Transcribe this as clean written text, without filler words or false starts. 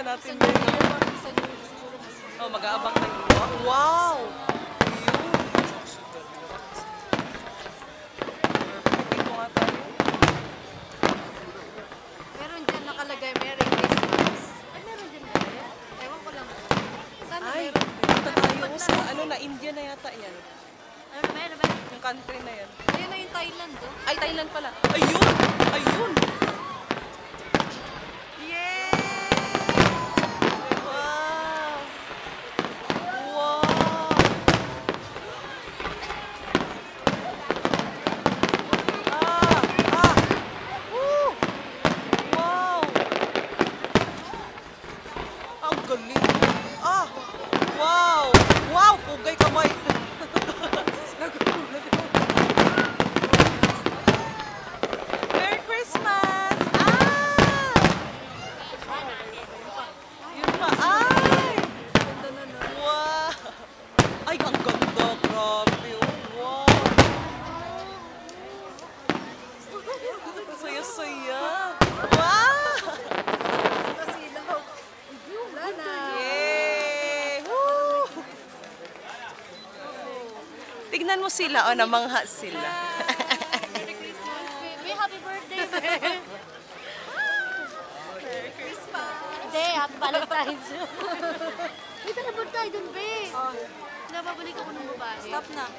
natin yun. Oh, mag-aabang tayo. Wow! Dito nga tayo. Meron dyan nakalagay, Merry Christmas. Ay, meron dyan ba? Ewan ko lang. Sana Ay, meron. punta tayo sa ano na, India na yata yan. Ano ba? Ano ba? Yung country na yan. Ayun na yung Thailand, oh. Ay, Thailand pala. Ayun! Ayun! Yay! Wow! Wow! Woo! Wow! Ang galing! Wow! Wow! Pugay kamay! Merry Christmas! Yun pa. Ay! Ganda na, no? Wow! Ay, ang ganda. Grabe. Wow! Saya-saya. Wow! Kasilaw. Wala na. Yay! Woo! Tignan mo sila. O, namangha sila. Merry Christmas. May happy birthday. Merry Christmas! Hindi, happy Valentine's. Dito na ba tayo dun, be? Nababalik ako ng babae. Stop na.